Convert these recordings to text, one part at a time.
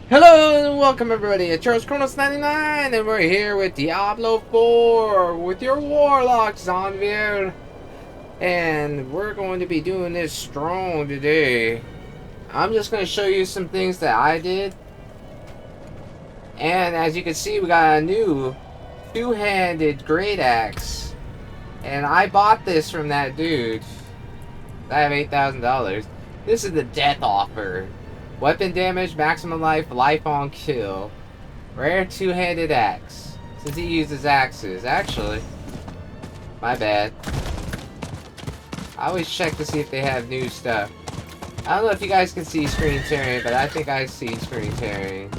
Hello and welcome everybody, it's Charles Kronos99 and we're here with Diablo 4 with your Warlock Zonvir. And we're going to be doing this strong today. I'm just going to show you some things that I did. And as you can see, we got a new two-handed great axe. And I bought this from that dude. I have $8,000. This is the death offer. Weapon damage, maximum life, life on kill. Rare two-handed axe. Since he uses axes. Actually, my bad. I always check to see if they have new stuff. I don't know if you guys can see screen tearing, but I think I see screen tearing.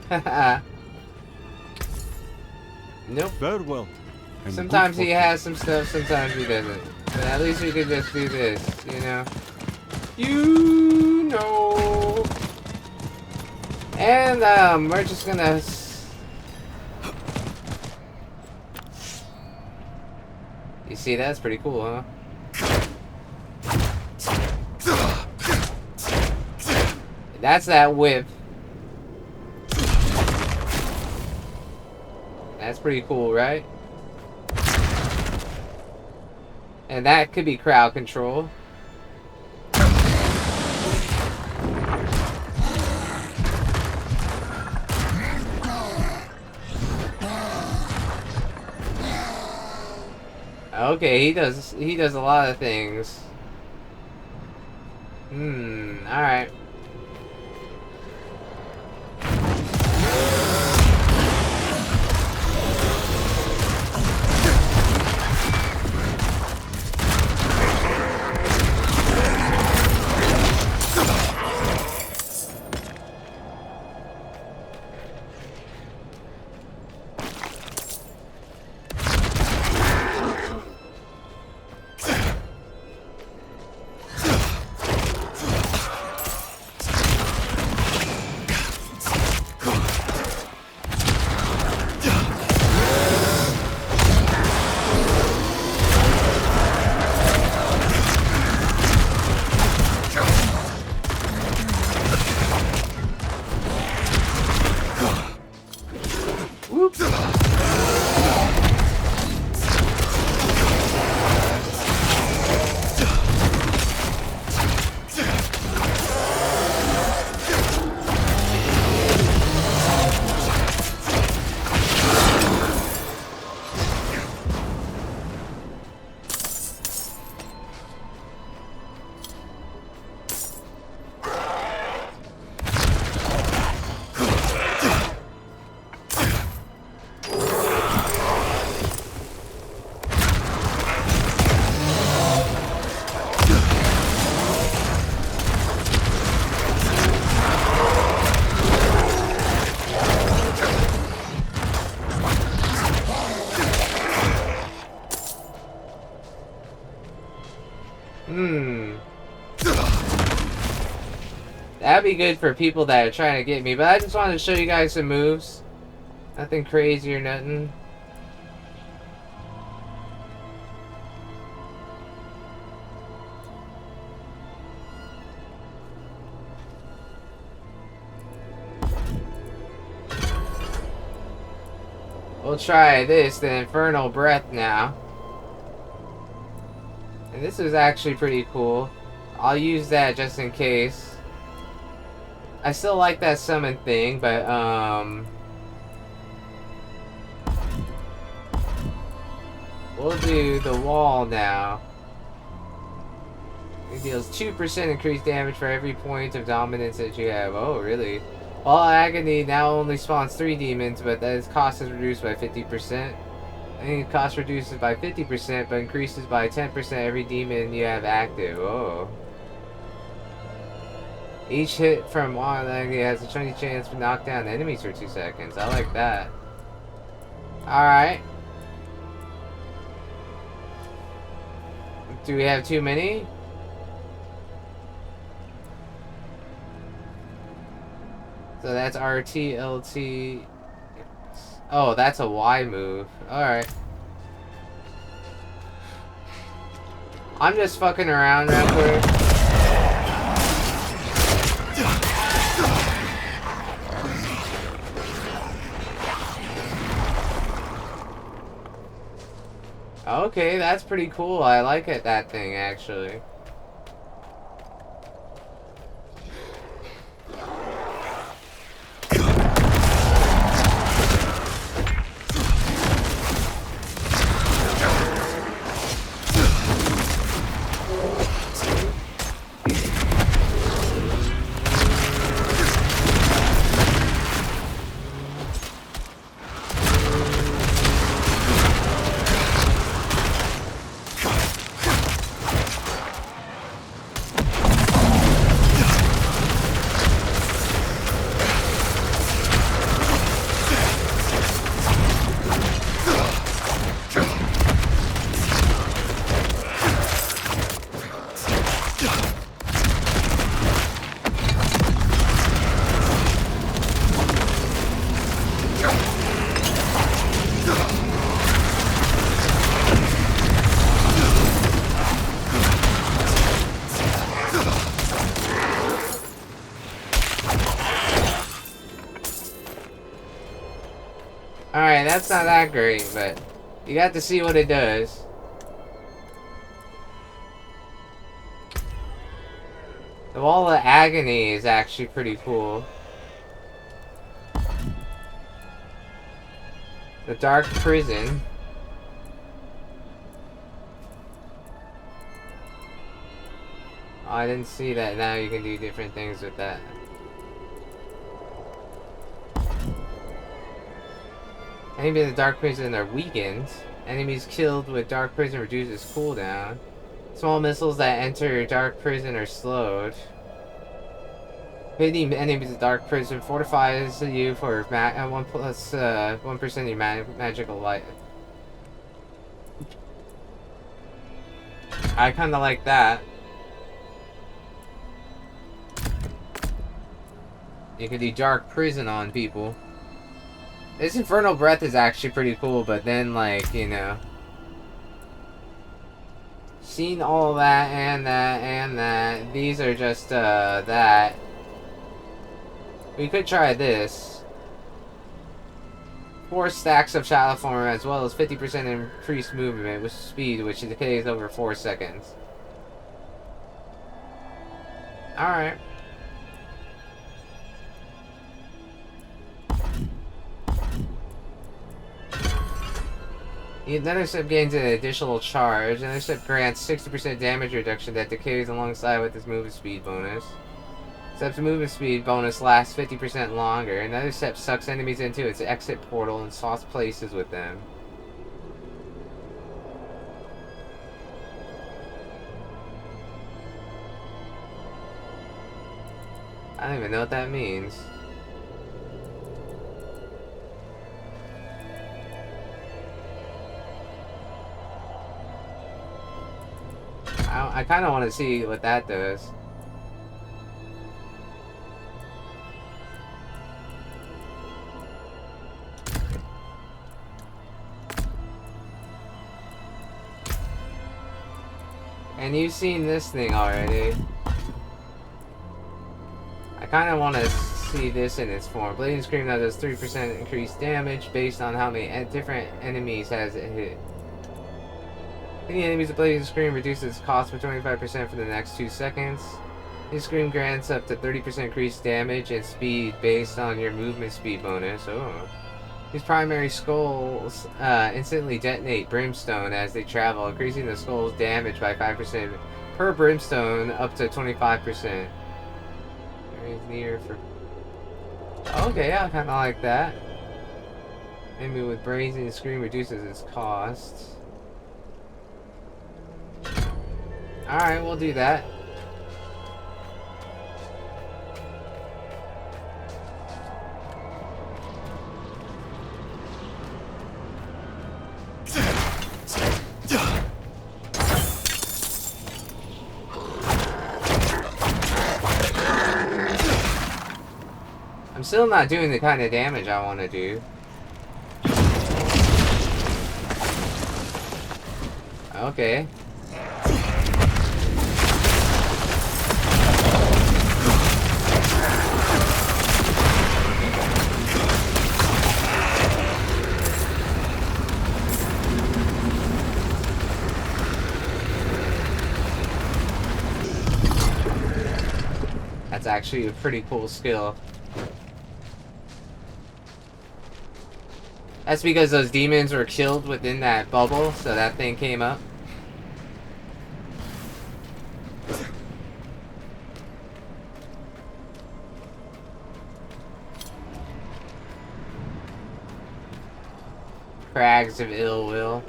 Haha. Nope. Farewell. Sometimes he has some stuff, sometimes he doesn't. But at least we could just do this, you know? You know. And we're just gonna you see, that's pretty cool, huh? That's that whip. That's pretty cool, right? And that could be crowd control. Okay, he does a lot of things. Alright. That'd be good for people that are trying to get me, but I just wanted to show you guys some moves. Nothing crazy or nothing. We'll try this, the Infernal Breath now. And this is actually pretty cool. I'll use that just in case. I still like that summon thing, but we'll do the wall now. It deals 2% increased damage for every point of dominance that you have. Oh, really? All Agony now only spawns 3 demons, but its cost is reduced by 50%. And cost reduces by 50%, but increases by 10% every demon you have active. Oh. Each hit from one Agony has a 20 chance to knock down enemies for 2 seconds. I like that. Alright. Do we have too many? So that's RT, LT. Oh, that's a Y move. Alright. I'm just fucking around real quick. Okay, that's pretty cool. I like it, that thing, actually. Alright, that's not that great, but you got to see what it does. The Wall of Agony is actually pretty cool. The Dark Prison. Oh, I didn't see that. Now you can do different things with that. Enemies in the Dark Prison are weakened. Enemies killed with Dark Prison reduces cooldown. Small missiles that enter Dark Prison are slowed. Hitting enemies in Dark Prison fortifies you for 1% of your magical life. I kinda like that. You can do Dark Prison on people. This Infernal Breath is actually pretty cool, but then, like, you know, seen all that and that and that. These are just, that. We could try this. 4 stacks of Shadow Form, as well as 50% increased movement with speed, which decays over 4 seconds. Alright. Another step gains an additional charge. Another step grants 60% damage reduction that decays alongside with its movement speed bonus. Step's movement speed bonus lasts 50% longer. Another step sucks enemies into its exit portal and swaps places with them. I don't even know what that means. I kind of want to see what that does. And you've seen this thing already. I kind of want to see this in its form. Blazing Scream now does 3% increased damage based on how many different enemies has it hit. Hitting enemies with Blazing Scream reduces cost by 25% for the next 2 seconds. This Scream grants up to 30% increased damage and speed based on your movement speed bonus. Oh. These primary skulls instantly detonate brimstone as they travel, increasing the skull's damage by 5% per brimstone up to 25%. Near for. Okay, I kind of like that. Enemy with Blazing Scream reduces its cost. Alright, we'll do that. I'm still not doing the kind of damage I want to do. Okay. That's actually a pretty cool skill. That's because those demons were killed within that bubble, so that thing came up. Crags of ill will.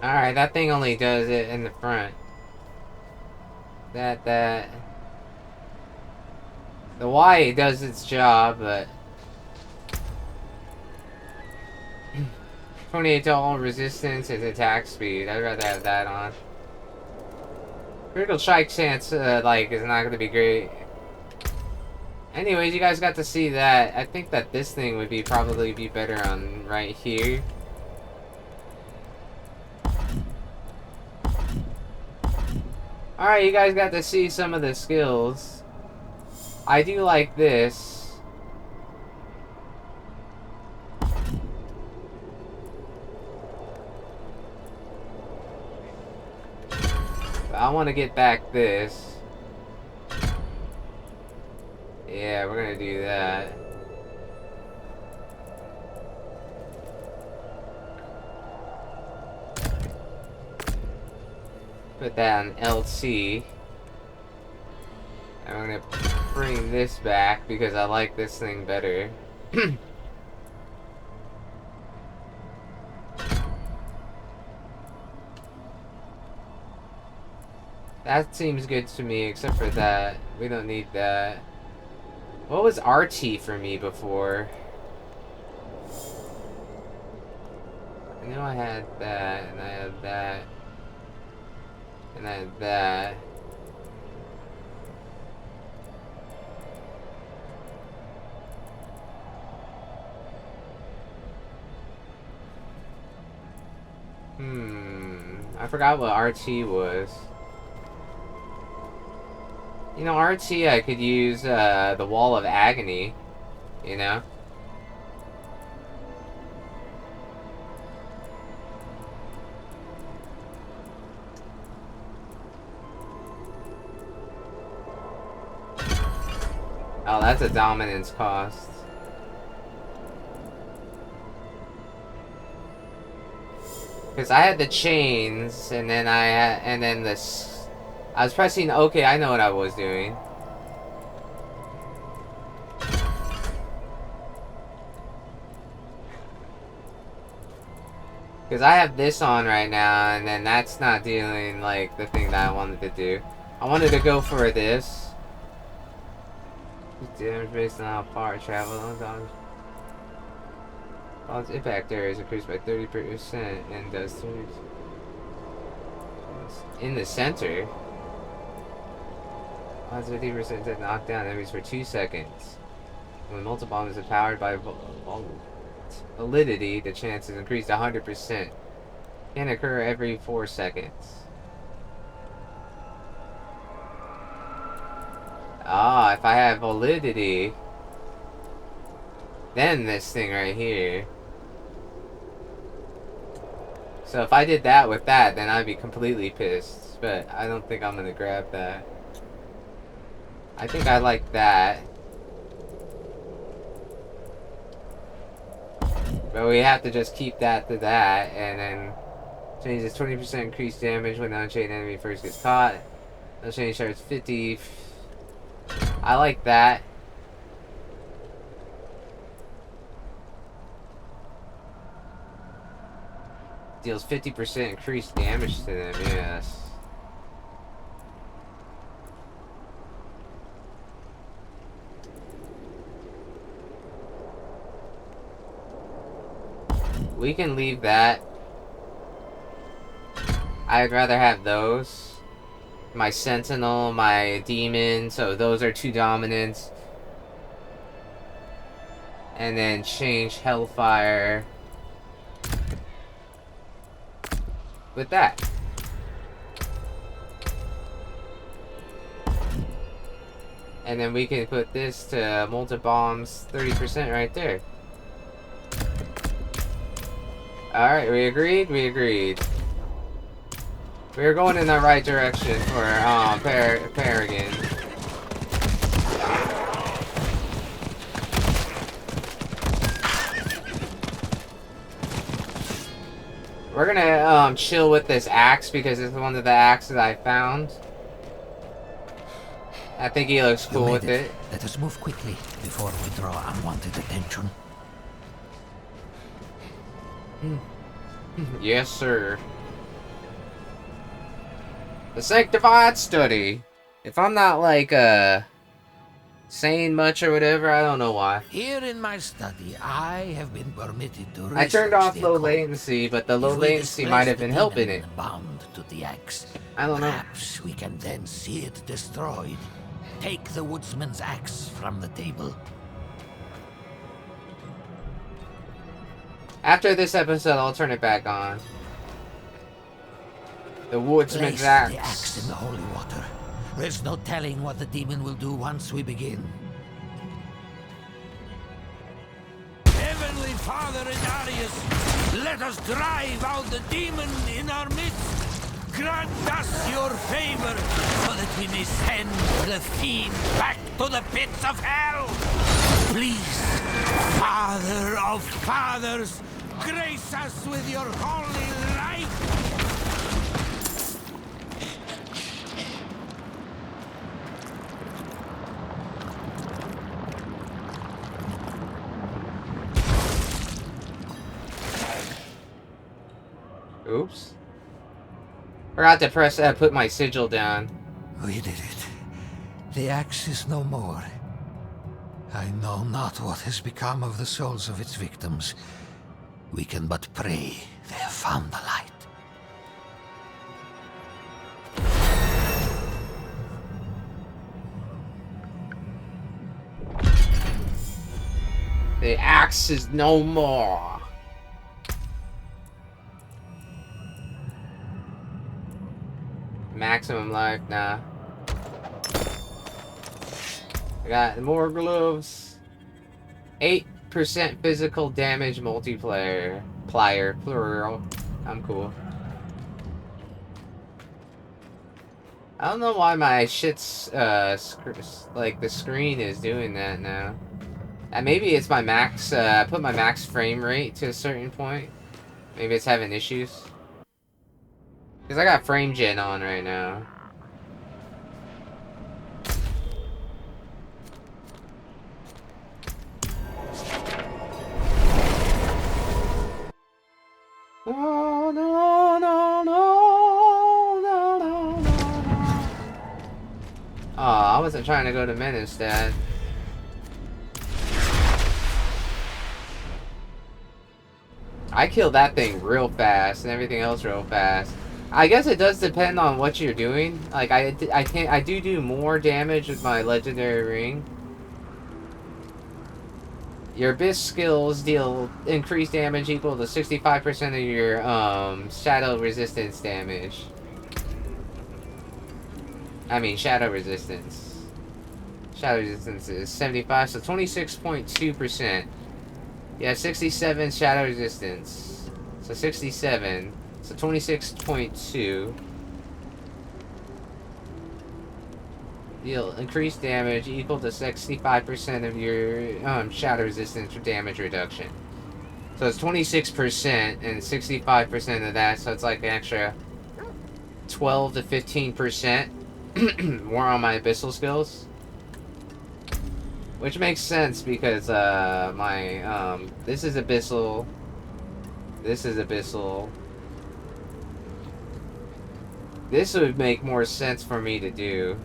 Alright, that thing only does it in the front. The Y does its job, but 28 to all resistance and attack speed. I'd rather have that on. Critical strike chance, like, is not gonna be great. Anyways, you guys got to see that. I think that this thing would probably be better on right here. Alright, you guys got to see some of the skills. I do like this. But I want to get back this. Yeah, we're gonna do that. Put that on LT. And I'm gonna bring this back because I like this thing better. That seems good to me, except for that. We don't need that. What was RT for me before? I know I had that, and I had that. And I had that. I forgot what RT was. You know, RT I could use the Wall of Agony, you know? Oh, that's a dominance cost. Because I had the chains, and then this. I was pressing. Okay, I know what I was doing. Because I have this on right now, and then that's not doing like the thing that I wanted to do. I wanted to go for this. Damage based on how far it travels. Its impact area is increased by 30% and does 30. In the center. Odds 50% to knock down enemies for 2 seconds. When multiple bombs are powered by validity, the chance is increased to 100%. Can occur every 4 seconds. Ah, if I have validity, then this thing right here. So if I did that with that, then I'd be completely pissed. But I don't think I'm gonna grab that. I think I like that. But we have to just keep that to that, and then changes 20% increased damage when the unchained enemy first gets caught. Unchained starts 50. I like that. Deals 50% increased damage to them, yes. We can leave that. I'd rather have those. My Sentinel, my Demon, so those are 2 dominants. And then change Hellfire with that. And then we can put this to multi-bombs 30% right there. Alright, we agreed? We agreed. We were going in the right direction for Paragon. We're gonna chill with this axe because it's one of the axes I found. I think he looks cool with it. Let us move quickly before we draw unwanted attention. Yes, sir. The Sanctified Study. If I'm not like saying much or whatever, I don't know why. Here in my study, I have been permitted to I turned off low latency, but the low latency might have been helping it. Bound to the axe. I don't know. Perhaps we can then see it destroyed. Take the woodsman's axe from the table. After this episode, I'll turn it back on. The woodsman's Place axe. the axe in the holy water. There's no telling what the demon will do once we begin. Heavenly Father Inarius, let us drive out the demon in our midst. Grant us your favor so that we may send the fiend back to the pits of hell. Please, Father of Fathers, grace us with your holy light. Oops. Forgot to press put my sigil down. We did it. The axe is no more. I know not what has become of the souls of its victims. We can but pray they have found the light. The axe is no more. Maximum life, nah. I got more gloves. 8% physical damage multiplayer. Plural. I'm cool. I don't know why my shit's, like, the screen is doing that now. Maybe it's my max, I put my max frame rate to a certain point. Maybe it's having issues. Because I got frame gen on right now. No, no, no, no, no, no, no. Oh, I wasn't trying to go to men instead. I killed that thing real fast and everything else real fast. I guess it does depend on what you're doing. Like I do more damage with my legendary ring. Your abyss skills deal increased damage equal to 65% of your shadow resistance damage. I mean shadow resistance. Shadow resistance is 75, so 26.2%. Yeah, 67 shadow resistance. So 67. So 26.2. Deal increased damage equal to 65% of your shadow resistance or damage reduction. So it's 26% and 65% of that, so it's like an extra 12 to 15% more on my abyssal skills. Which makes sense because my this is abyssal. This is abyssal. This would make more sense for me to do.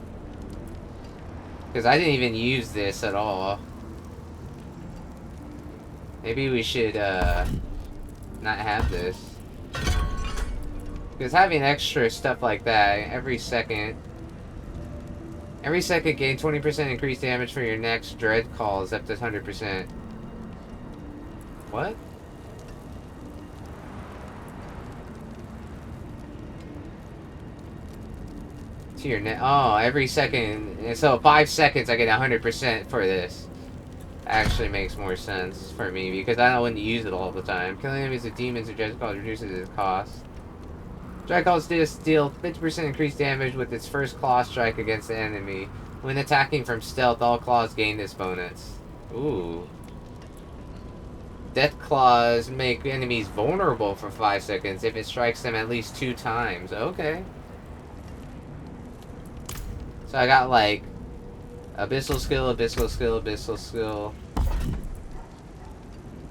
Because I didn't even use this at all. Maybe we should not have this. Because having extra stuff like that every second gain 20% increased damage for your next dread calls up to 100%. What? To your net. Oh, every second. So 5 seconds I get 100% for this. Actually makes more sense for me because I don't want to use it all the time. Killing enemies with demons or just calls reduces its cost. Strike calls deal 50% increased damage with its first claw strike against the enemy. When attacking from stealth, all claws gain this bonus. Ooh. Death claws make enemies vulnerable for 5 seconds if it strikes them at least 2 times. Okay. So I got like abyssal skill, abyssal skill, abyssal skill.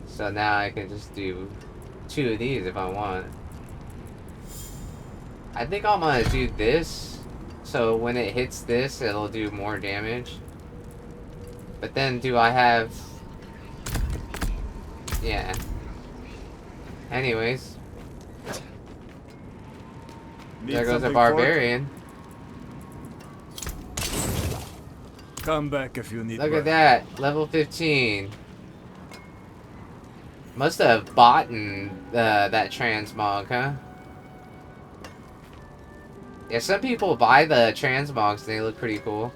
So now I can just do 2 of these if I want. I think I'm gonna do this, so when it hits this, it'll do more damage. But then do I have... Yeah. Anyways. There goes a barbarian. Come back if you need. Look at that, level 15. Must have bought that transmog, huh? Yeah, some people buy the transmogs and they look pretty cool.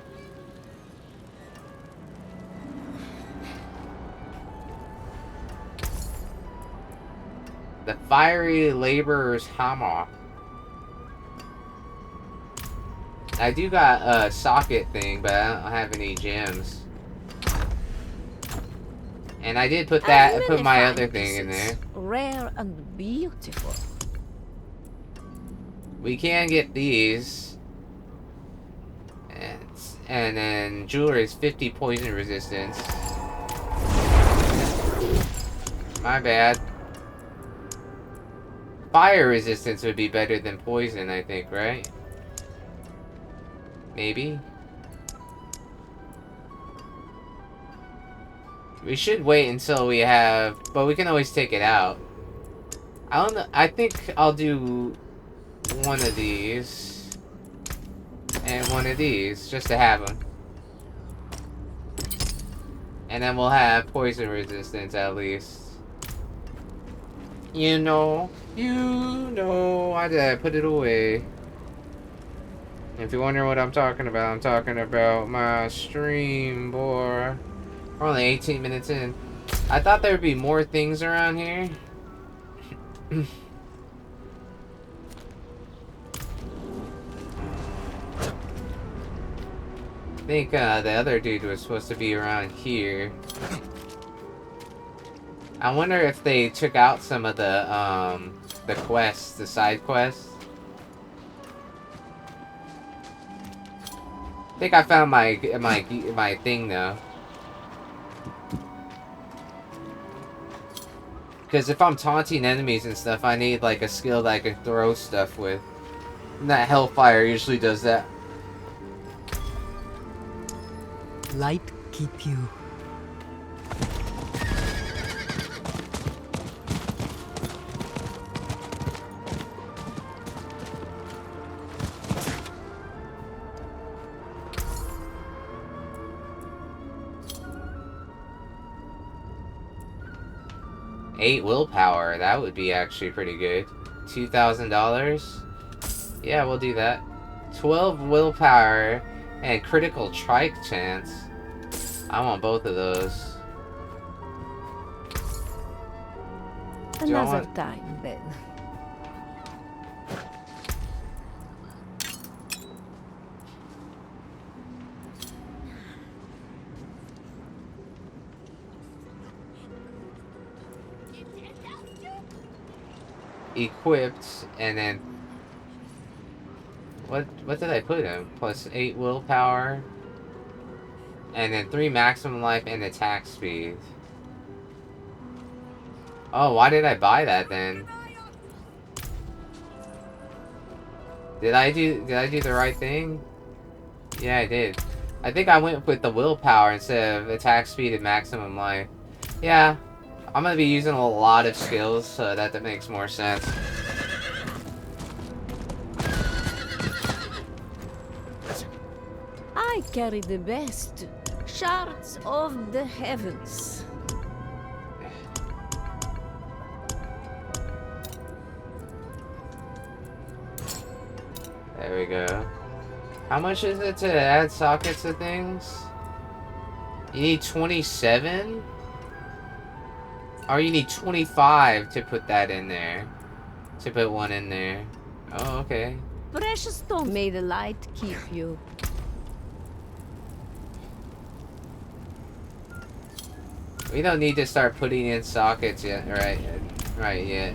The Fiery Laborer's Hammer. I do got a socket thing, but I don't have any gems. And I did put that, put my other thing in there. Rare and beautiful. We can get these. And then jewelry is 50 poison resistance. My bad. Fire resistance would be better than poison, I think, right? Maybe? We should wait until we have... But we can always take it out. I don't know. I think I'll do one of these. And one of these. Just to have them. And then we'll have poison resistance at least. You know. Why did I put it away? If you're wondering what I'm talking about my stream, boy. We're only 18 minutes in. I thought there would be more things around here. I think the other dude was supposed to be around here. I wonder if they took out some of the quests, the side quests. I think I found my thing though. Because if I'm taunting enemies and stuff, I need like a skill that I can throw stuff with. And that Hellfire usually does that. Light keep you. $8 willpower, that would be actually pretty good. $2,000? Yeah, we'll do that. 12 willpower and critical trike chance. I want both of those. Another time then. Equipped, and then what did I put in? Plus 8 willpower, and then 3 maximum life and attack speed. Oh, why did I buy that then? Did I do the right thing? Yeah, I did. I think I went with the willpower instead of attack speed and maximum life. Yeah. I'm gonna be using a lot of skills, so that makes more sense. I carry the best shards of the heavens. There we go. How much is it to add sockets to things? You need 27? Or you need 25 to put that in there. To put one in there. Oh, okay. Precious stone. May the light keep you. We don't need to start putting in sockets yet, right? Right yet.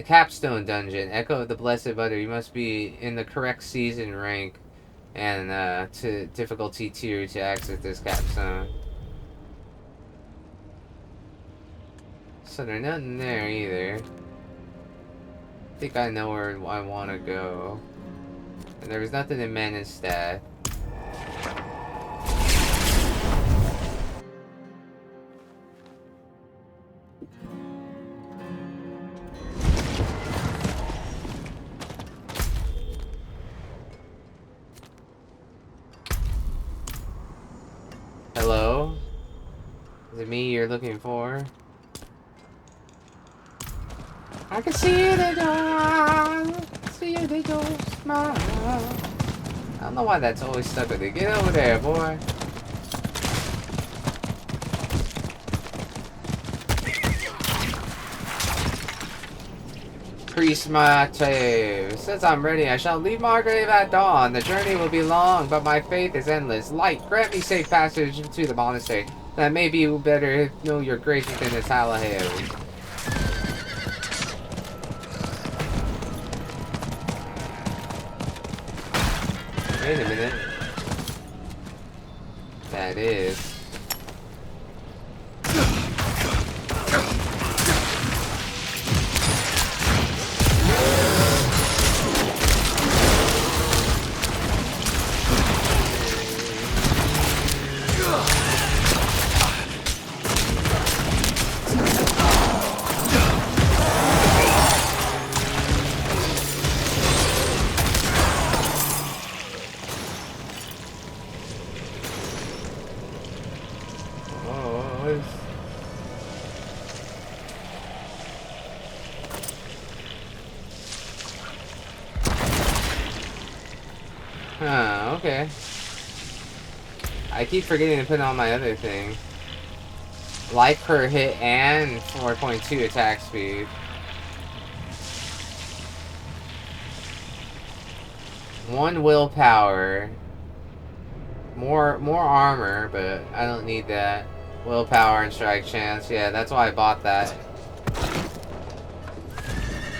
Capstone dungeon. Echo of the Blessed Butter. You must be in the correct season rank and to difficulty tier to access this capstone. So there's nothing there either. I think I know where I want to go. And there was nothing in Manistad. Hello? Is it me you're looking for? I can see the door. See the door smile. I don't know why that's always stuck with it. Get over there, boy. Prismate. Since I'm ready, I shall leave my grave at dawn. The journey will be long, but my faith is endless. Light, grant me safe passage to the monastery. That may be better know your grace within its hallowed. Wait a minute. That is. Huh, okay. I keep forgetting to put on my other thing. Life per hit and 4.2 attack speed. One willpower. More armor, but I don't need that. Willpower and strike chance. Yeah, that's why I bought that.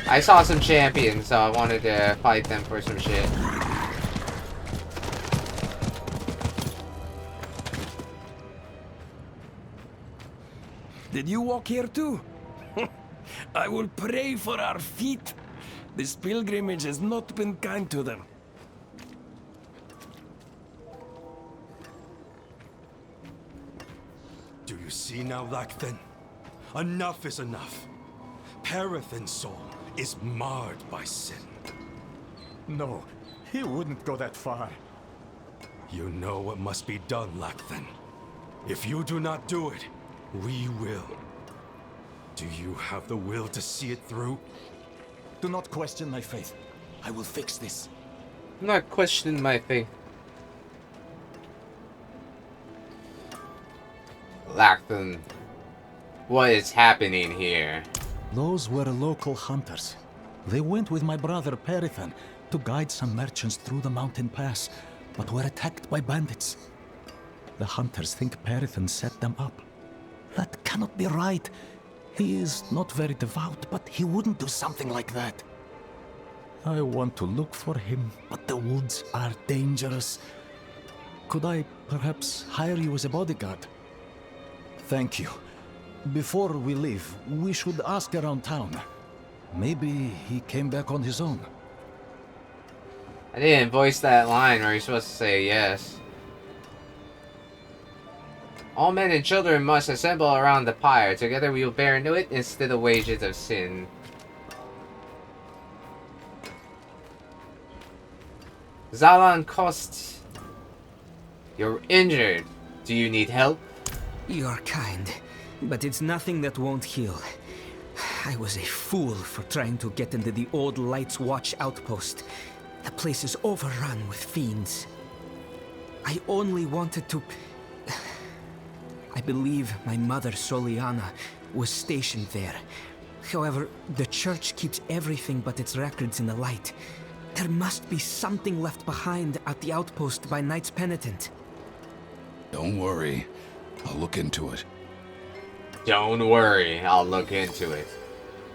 I saw some champions, so I wanted to fight them for some shit. Did you walk here too? I will pray for our feet. This pilgrimage has not been kind to them. Do you see now, Lacthen? Enough is enough. Perethin's soul is marred by sin. No, he wouldn't go that far. You know what must be done, Lacthen. If you do not do it, we will. Do you have the will to see it through? Do not question my faith. I will fix this. I'm not questioning my faith. Lacthen, what is happening here? Those were local hunters. They went with my brother Perethin to guide some merchants through the mountain pass, but were attacked by bandits. The hunters think Perethin set them up. That cannot be right. He is not very devout, but he wouldn't do something like that. I want to look for him, but the woods are dangerous. Could I perhaps hire you as a bodyguard? Thank you. Before we leave, we should ask around town. Maybe he came back on his own. I didn't voice that line where you're supposed to say yes. All men and children must assemble around the pyre. Together we will bear witness to the wages of sin. Zalan Kost. You're injured. Do you need help? You're kind, but it's nothing that won't heal. I was a fool for trying to get into the old Lights Watch outpost. The place is overrun with fiends. I only wanted to... I believe my mother, Soliana, was stationed there. However, the church keeps everything but its records in the light. There must be something left behind at the outpost by Knights Penitent. Don't worry. I'll look into it. Don't worry, I'll look into it.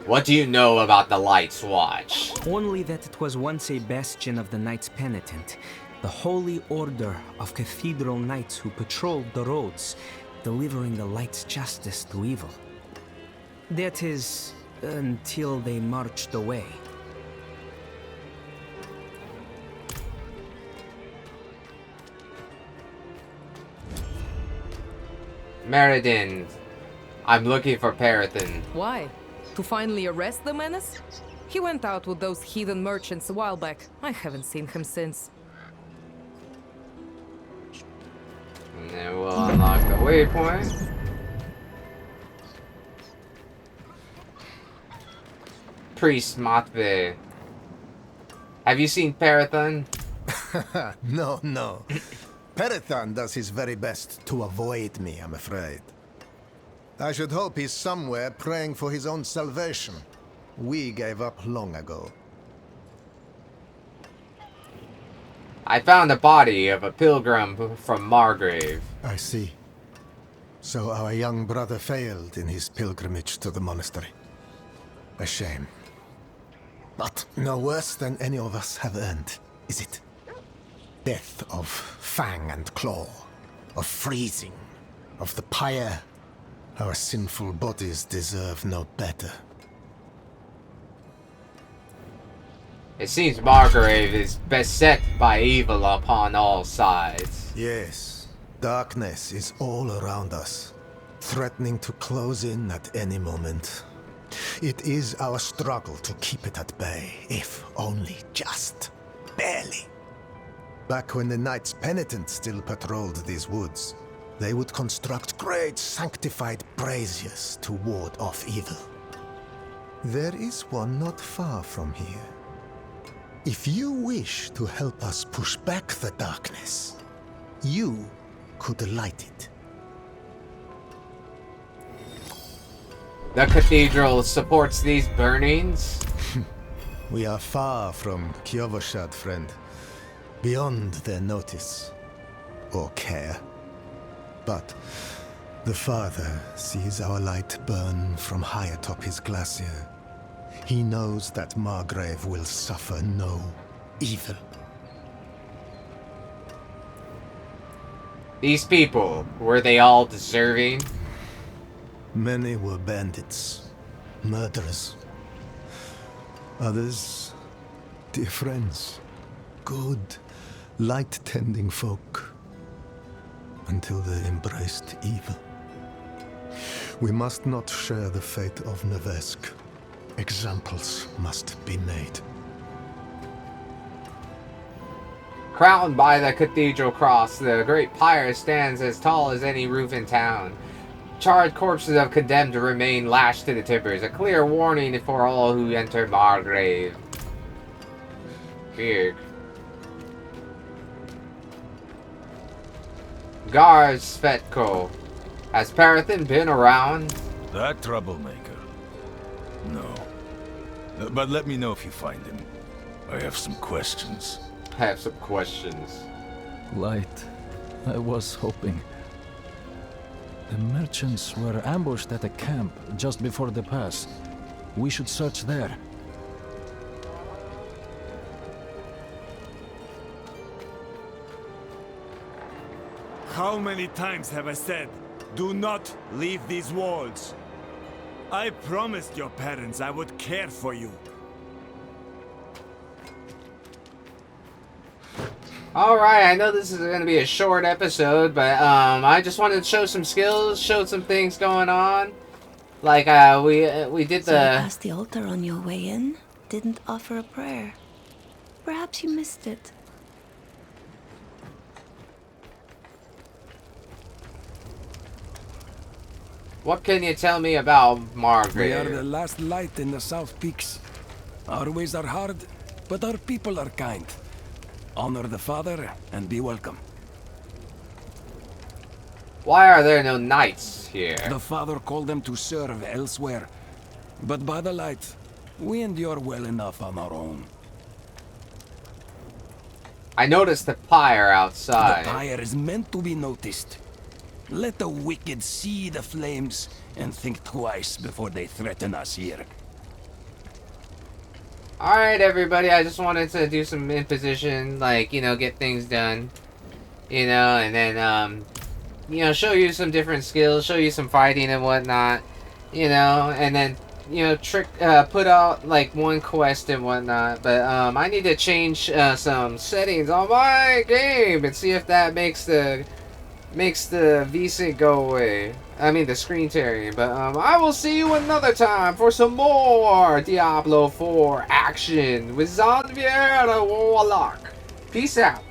What do you know about the Lights Watch? Only that it was once a bastion of the Knights Penitent, the holy order of cathedral knights who patrolled the roads, delivering the light's justice to evil. That is, until they marched away. Meriden, I'm looking for Parathin. Why? To finally arrest the menace? He went out with those heathen merchants a while back. I haven't seen him since. And then we'll unlock the waypoint. Priest Matve. Have you seen Parathin? No. Perithan does his very best to avoid me, I'm afraid. I should hope he's somewhere praying for his own salvation. We gave up long ago. I found the body of a pilgrim from Margrave. I see. So our young brother failed in his pilgrimage to the monastery. A shame. But no worse than any of us have earned, is it? Death of fang and claw, of freezing, of the pyre. Our sinful bodies deserve no better. It seems Margrave is beset by evil upon all sides. Yes, darkness is all around us, threatening to close in at any moment. It is our struggle to keep it at bay, if only just barely. Back when the Knights Penitent still patrolled these woods, they would construct great sanctified braziers to ward off evil. There is one not far from here. If you wish to help us push back the darkness, you could light it. The cathedral supports these burnings? We are far from Kiovoshad, friend. Beyond their notice or care. But the Father sees our light burn from high atop his glacier. He knows that Margrave will suffer no evil. These people, were they all deserving? Many were bandits, murderers. Others, dear friends, good, light-tending folk, until they embraced evil. We must not share the fate of Nevesk. Examples must be made. Crowned by the cathedral cross, the great pyre stands as tall as any roof in town. Charred corpses of condemned remain lashed to the timbers, a clear warning for all who enter Margrave. Weird. Gar Svetko. Has Parathin been around? That troublemaker? No. But let me know if you find him. I have some questions. Light. I was hoping. The merchants were ambushed at a camp just before the pass. We should search there. How many times have I said, do not leave these walls? I promised your parents I would care for you. Alright, I know this is going to be a short episode, but I just wanted to show some skills, show some things going on. Like, we did So you passed the altar on your way in? Didn't offer a prayer? Perhaps you missed it. What can you tell me about Margaret? We are the last light in the South Peaks. Our ways are hard, but our people are kind. Honor the Father and be welcome. Why are there no knights here? The Father called them to serve elsewhere. But by the light, we endure well enough on our own. I noticed the pyre outside. The pyre is meant to be noticed. Let the wicked see the flames and think twice before they threaten us here. Alright, everybody, I just wanted to do some imposition, like, you know, get things done. You know, and then, you know, show you some different skills, show you some fighting and whatnot. You know, and then, you know, put out, like, one quest and whatnot. But, I need to change, some settings on my game and see if that makes the VSync go away. I mean, the screen tearing. But, I will see you another time for some more Diablo 4 action with Xavier the Warlock. Peace out.